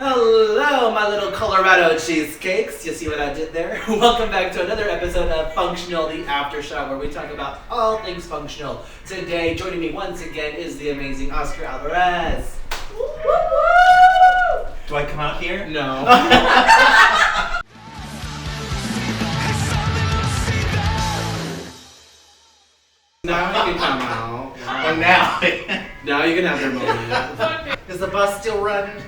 Hello, my little Colorado cheesecakes. You see what I did there? Welcome back to another episode of Functional, the After Show, where we talk about all things functional. Today, joining me once again is the amazing Oscar Alvarez. Do I come out here? No. Now you can come out. Oh, now. Now you can have your moment. Is the bus still running?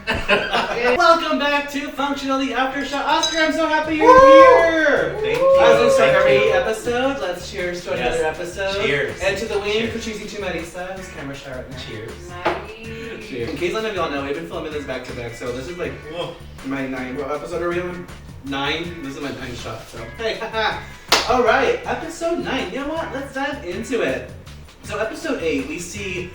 Welcome back to Functional, the After Show. Oscar, I'm so happy you're here. Thank you. As we start Thank every you. episode, let's cheers to another episode. Cheers. And to the wing Cheers. for choosing to Marisa, who's camera shy right now. Cheers. Cheers. In case none of y'all know, we've been filming this back to back, so this is like my 9th. What episode are we on? 9? This is my 9th shot, so hey, haha. Alright, episode 9. You know what? Let's dive into it. So episode 8, we see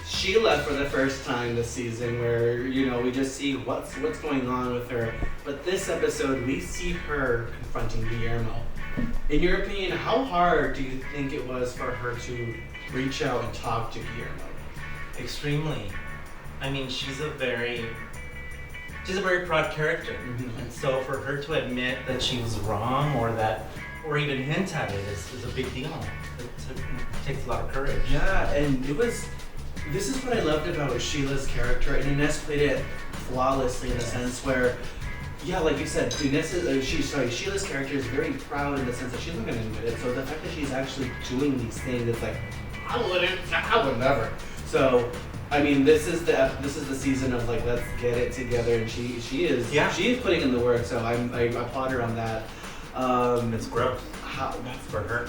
Sheila for the first time this season, where, you know, we just see what's going on with her. But this episode, we see her confronting Guillermo. In your opinion, how hard do you think it was for her to reach out and talk to Guillermo? Extremely. I mean, she's a very proud character, and so for her to admit that she was wrong, or even hint at it, is a big deal. It takes a lot of courage. Yeah, and this is what I loved about Sheila's character, and Ines played it flawlessly in the sense where, yeah, like you said, Sheila's character is very proud in the sense that she's not going to admit it. So the fact that she's actually doing these things, it's like, I would never. So, I mean, this is the season of like, let's get it together, and she is putting in the work. So I applaud her on that. It's growth. For her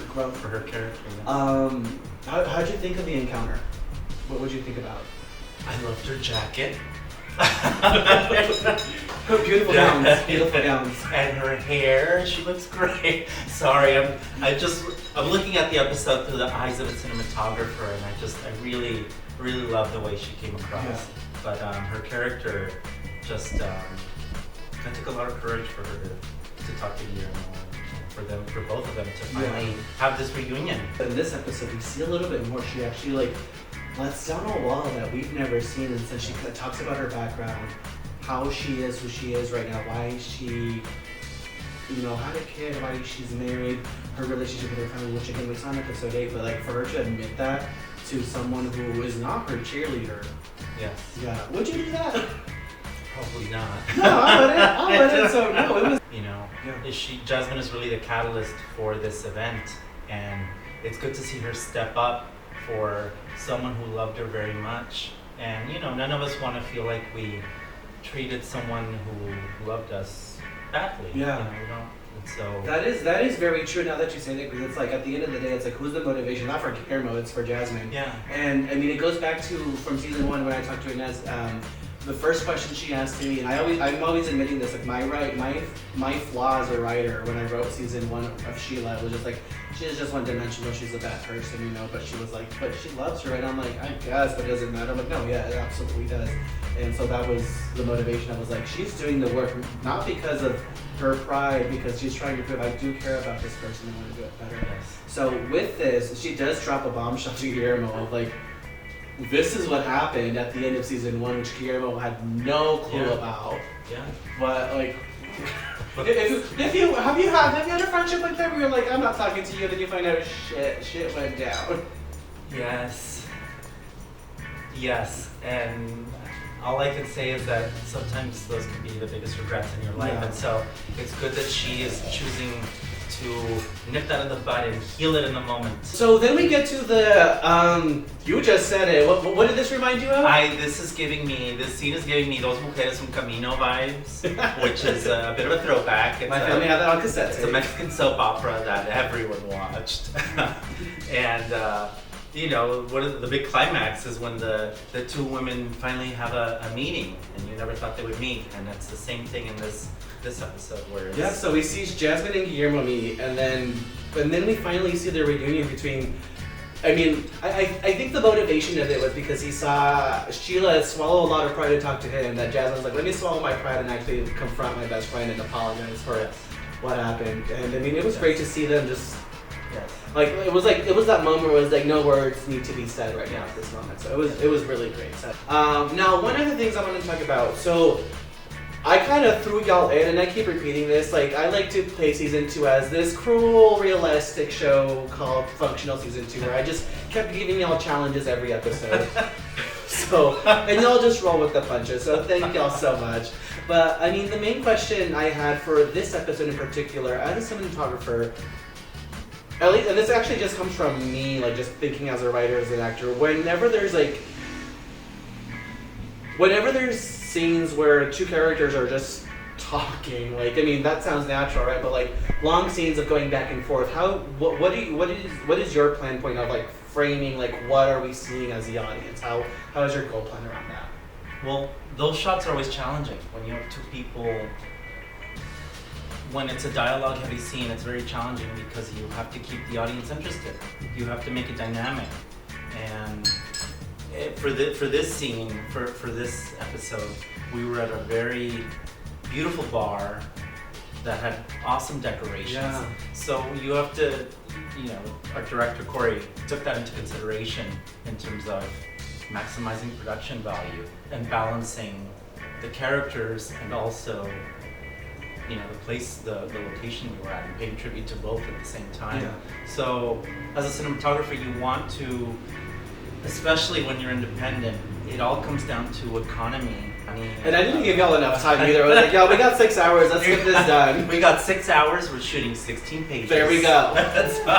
character. Yes. How'd you think of the encounter? What would you think about? I loved her jacket. Beautiful gowns. Beautiful gowns. And her hair, she looks great. Sorry, I'm looking at the episode through the eyes of a cinematographer, and I really love the way she came across. Yeah. But her character just, it took a lot of courage for her to talk to Guillermo. For both of them to finally have this reunion. In this episode, we see a little bit more. She actually like lets down a wall that we've never seen, and so she talks about her background, how she is who she is right now, why she, had a kid, why she's married, her relationship with her family, which again we saw in episode 8. But like for her to admit that to someone who is not her cheerleader. Yes. Yeah. Would you do that? Probably not. No, I wouldn't. So no, it was. Jasmine is really the catalyst for this event, and it's good to see her step up for someone who loved her very much. And none of us want to feel like we treated someone who loved us badly. Yeah. We don't. And so that is very true. Now that you say that, because it's like at the end of the day, it's like who's the motivation? Not for Guillermo, it's for Jasmine. Yeah. And I mean, it goes back to from season 1 when I talked to Inez. The first question she asked me, and I'm always admitting this, like my flaw as a writer when I wrote season 1 of Sheila was just like, she's just one-dimensional, she's a bad person, but she was like, but she loves her, and I'm like, I guess, but it doesn't matter. I'm like, no, yeah, it absolutely does. And so that was the motivation. I was like, she's doing the work, not because of her pride, because she's trying to prove I do care about this person and want to do it better. Yes. So with this, she does drop a bombshell to Guillermo of like, this is what happened at the end of season 1, which Guillermo had no clue about. Yeah. But like, if you had a friendship like that where you're like, I'm not talking to you, then you find out shit went down. Yes, and all I can say is that sometimes those can be the biggest regrets in your life, and so it's good that she is choosing to nip that in the bud and heal it in the moment. So then we get to the, you just said it. What did this remind you of? This scene is giving me those Mujeres Un Camino vibes, which is a bit of a throwback. My family had that on cassette tape. It's a Mexican soap opera that everyone watched. And, one of the big climax is when the two women finally have a meeting, and you never thought they would meet, and it's the same thing in this episode where it's... So we see Jasmine and Guillermo meet, and then we finally see the reunion between... I mean, I think the motivation of it was because he saw Sheila swallow a lot of pride to talk to him, that Jasmine's like, let me swallow my pride and actually confront my best friend and apologize for what happened. And I mean, it was great to see them just... it was that moment where it was like no words need to be said right now at this moment. So it was really great. So, now one of the things I want to talk about. So I kind of threw y'all in, and I keep repeating this. Like, I like to play season 2 as this cruel, realistic show called Functional Season 2, where I just kept giving y'all challenges every episode. So, and y'all just roll with the punches. So thank y'all so much. But I mean, the main question I had for this episode in particular, as a cinematographer, at least, and this actually just comes from me, like just thinking as a writer, as an actor. Whenever there's scenes where two characters are just talking, like, I mean, that sounds natural, right? But like long scenes of going back and forth, what is your plan point of like framing, like what are we seeing as the audience? How is your goal plan around that? Well, those shots are always challenging when you have two people. When it's a dialogue heavy scene, it's very challenging because you have to keep the audience interested. You have to make it dynamic. And for this scene, for this episode, we were at a very beautiful bar that had awesome decorations. Yeah. So you have to, our director Corey took that into consideration in terms of maximizing production value and balancing the characters and also the place, the location we were at, and paying tribute to both at the same time. Yeah. So as a cinematographer, you want to, especially when you're independent, it all comes down to economy. And I didn't give y'all enough time either. I was like, we got 6 hours, let's get this done. We got 6 hours, we're shooting 16 pages. There we go.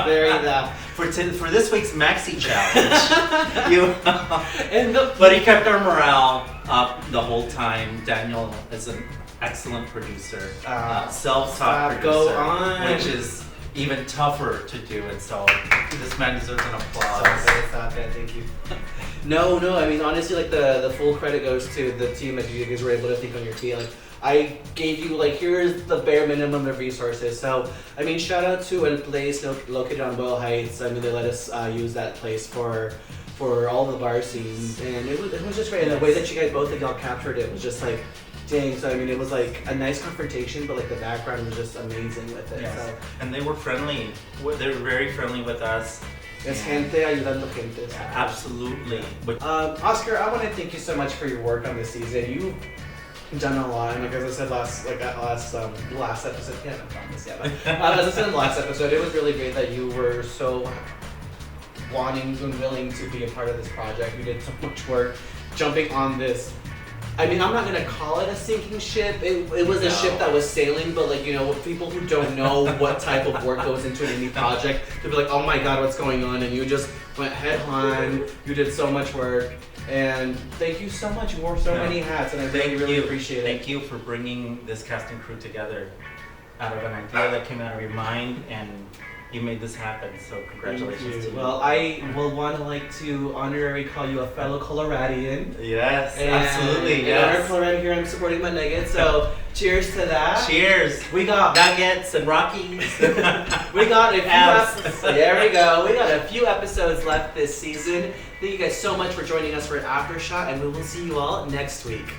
There you go. For this week's Maxi Challenge, but he kept our morale up the whole time. Daniel is an excellent producer, self-taught producer, go on. which is even tougher to do, and so this man deserves an applause. Stop it, thank you. No, I mean, honestly, like, the full credit goes to the team that you guys were able to think on your feet. Like, I gave you, like, here's the bare minimum of resources. So, I mean, shout out to a place located on Boyle Heights. I mean, they let us use that place for all the bar scenes, and it was just great. And the way that you guys, both of y'all captured it was just like, dang. So I mean, it was like a nice confrontation, but like the background was just amazing with it. Yes. So. And they were friendly. They were very friendly with us. Es gente ayudando gente. So. Absolutely. Oscar, I want to thank you so much for your work on this season. You've done a lot, and like as I said last episode, yeah, not promise, yeah. But, as I said in the last episode, it was really great that you were so wanting and willing to be a part of this project. You did so much work jumping on this. I mean, I'm not gonna call it a sinking ship. It was a ship that was sailing, but like, people who don't know what type of work goes into an indie project, they'll be like, oh my god, what's going on? And you just went head on. You did so much work, and thank you so much. You wore so many hats, and I really appreciate it. Thank you for bringing this casting crew together out of an idea that came out of your mind, and you made this happen, so congratulations to you. Well, I will want to honorary call you a fellow Coloradian. Yes, and absolutely, yes. In honor of Colorado here, I'm supporting my Nuggets, so cheers to that. Cheers. We got Nuggets and Rockies. We got there we go. We got a few episodes left this season. Thank you guys so much for joining us for Aftershock, and we will see you all next week.